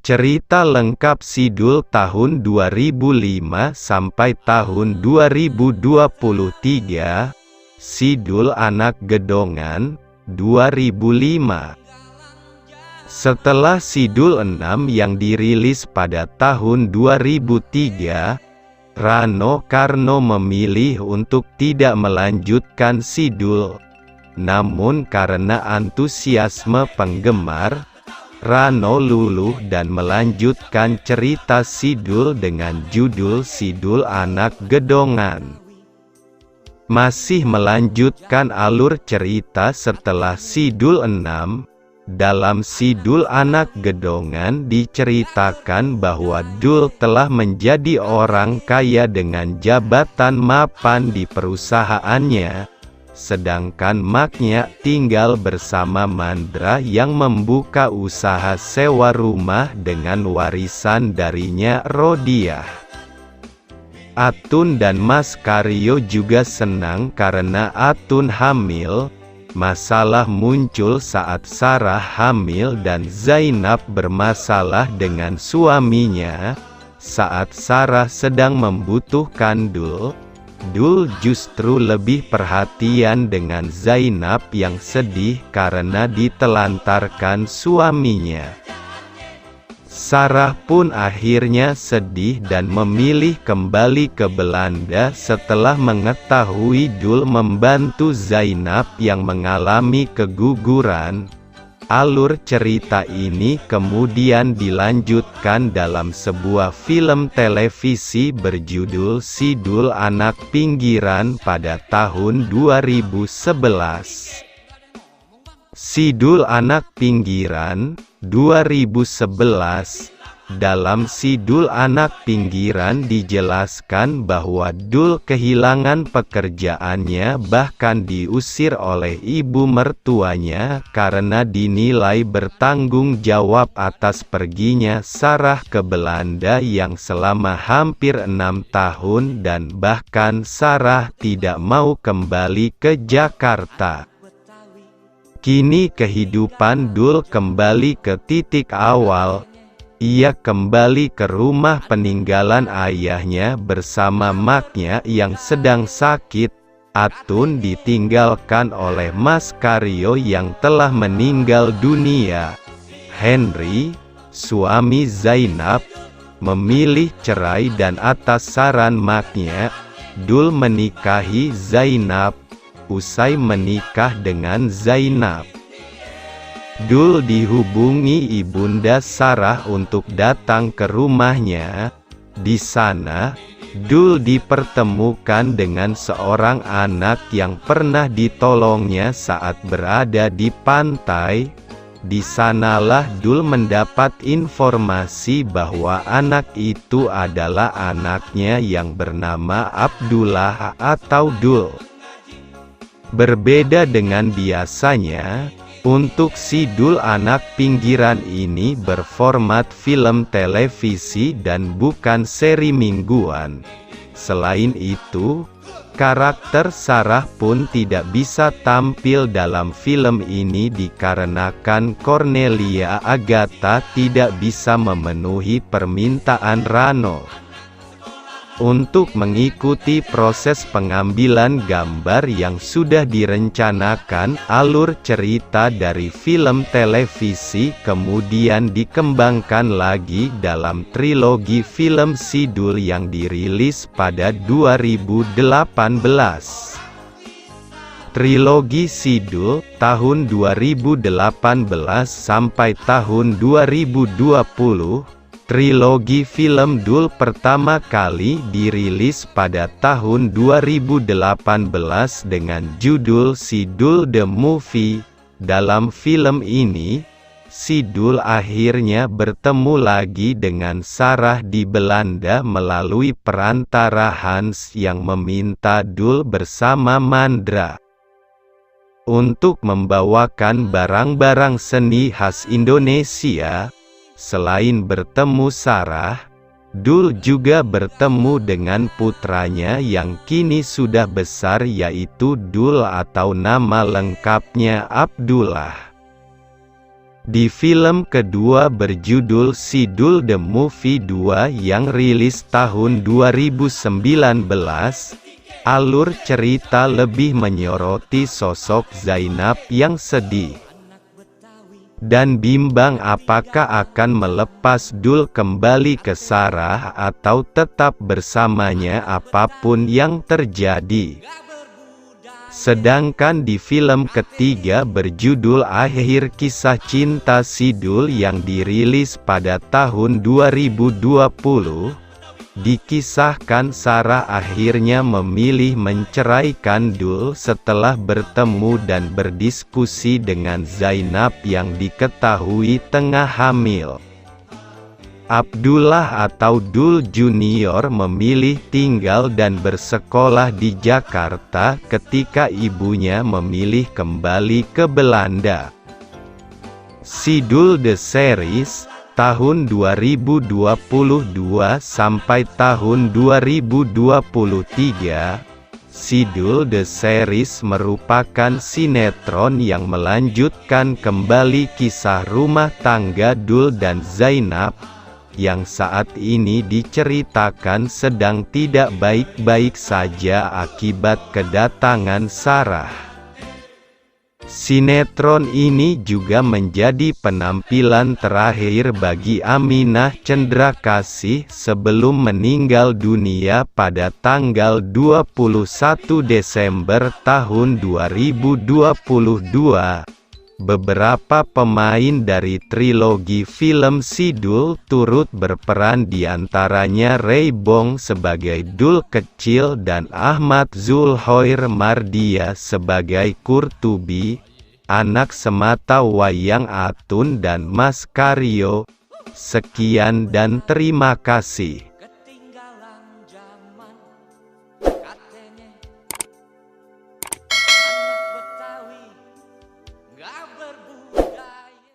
Cerita lengkap Sidul tahun 2005 sampai tahun 2023, Sidul Anak Gedongan, 2005. Setelah Sidul 6 yang dirilis pada tahun 2003, Rano Karno memilih untuk tidak melanjutkan Sidul. Namun karena antusiasme penggemar, Rano luluh dan melanjutkan cerita Sidul dengan judul Sidul Anak Gedongan. Masih melanjutkan alur cerita setelah Sidul 6, dalam Sidul Anak Gedongan diceritakan bahwa Dul telah menjadi orang kaya dengan jabatan mapan di perusahaannya, sedangkan Maknya tinggal bersama Mandra yang membuka usaha sewa rumah dengan warisan darinya Rodiah. Atun dan Mas Karyo juga senang karena Atun hamil. Masalah muncul saat Sarah hamil dan Zainab bermasalah dengan suaminya. Saat Sarah sedang membutuhkan Dul, Dul justru lebih perhatian dengan Zainab yang sedih karena ditelantarkan suaminya. Sarah pun akhirnya sedih dan memilih kembali ke Belanda setelah mengetahui Dul membantu Zainab yang mengalami keguguran. Alur cerita ini kemudian dilanjutkan dalam sebuah film televisi berjudul Sidul Anak Pinggiran pada tahun 2011. Sidul Anak Pinggiran, 2011. Dalam Sidul Anak Pinggiran dijelaskan bahwa Dul kehilangan pekerjaannya bahkan diusir oleh ibu mertuanya karena dinilai bertanggung jawab atas perginya Sarah ke Belanda yang selama hampir 6 tahun dan bahkan Sarah tidak mau kembali ke Jakarta. Kini kehidupan Dul kembali ke titik awal. Ia kembali ke rumah peninggalan ayahnya bersama Maknya yang sedang sakit. Atun ditinggalkan oleh Mas Karyo yang telah meninggal dunia. Henry, suami Zainab, memilih cerai dan atas saran Maknya, Dul menikahi Zainab. Usai menikah dengan Zainab, Dul dihubungi ibunda Sarah untuk datang ke rumahnya. Di sana, Dul dipertemukan dengan seorang anak yang pernah ditolongnya saat berada di pantai. Di sanalah Dul mendapat informasi bahwa anak itu adalah anaknya yang bernama Abdullah atau Dul. Berbeda dengan biasanya, untuk Sidul Anak Pinggiran ini berformat film televisi dan bukan seri mingguan. Selain itu, karakter Sarah pun tidak bisa tampil dalam film ini dikarenakan Cornelia Agatha tidak bisa memenuhi permintaan Rano. Untuk mengikuti proses pengambilan gambar yang sudah direncanakan, alur cerita dari film televisi kemudian dikembangkan lagi dalam trilogi film Sidul yang dirilis pada 2018. Trilogi Sidul, tahun 2018 sampai tahun 2020, trilogi film Dul pertama kali dirilis pada tahun 2018 dengan judul Sidul The Movie. Dalam film ini, Sidul akhirnya bertemu lagi dengan Sarah di Belanda melalui perantara Hans yang meminta Dul bersama Mandra untuk membawakan barang-barang seni khas Indonesia. Selain bertemu Sarah, Dul juga bertemu dengan putranya yang kini sudah besar yaitu Dul atau nama lengkapnya Abdullah. Di film kedua berjudul Sidul The Movie 2 yang rilis tahun 2019, alur cerita lebih menyoroti sosok Zainab yang sedih dan bimbang apakah akan melepas Dul kembali ke Sarah atau tetap bersamanya apapun yang terjadi. Sedangkan di film ketiga berjudul Akhir Kisah Cinta Sidul yang dirilis pada tahun 2020, dikisahkan Sarah akhirnya memilih menceraikan Dul setelah bertemu dan berdiskusi dengan Zainab yang diketahui tengah hamil. Abdullah atau Dul Junior memilih tinggal dan bersekolah di Jakarta ketika ibunya memilih kembali ke Belanda. Sidul The Series, tahun 2022 sampai tahun 2023, Sidul The Series merupakan sinetron yang melanjutkan kembali kisah rumah tangga Dul dan Zainab, yang saat ini diceritakan sedang tidak baik-baik saja akibat kedatangan Sarah. Sinetron ini juga menjadi penampilan terakhir bagi Aminah Cendrakasih sebelum meninggal dunia pada tanggal 21 Desember tahun 2022. Beberapa pemain dari trilogi film Sidul turut berperan, diantaranya Ray Bong sebagai Dul kecil dan Ahmad Zulhoir Mardia sebagai Kurtubi, anak semata wayang Atun dan Mas Karyo. Sekian dan terima kasih.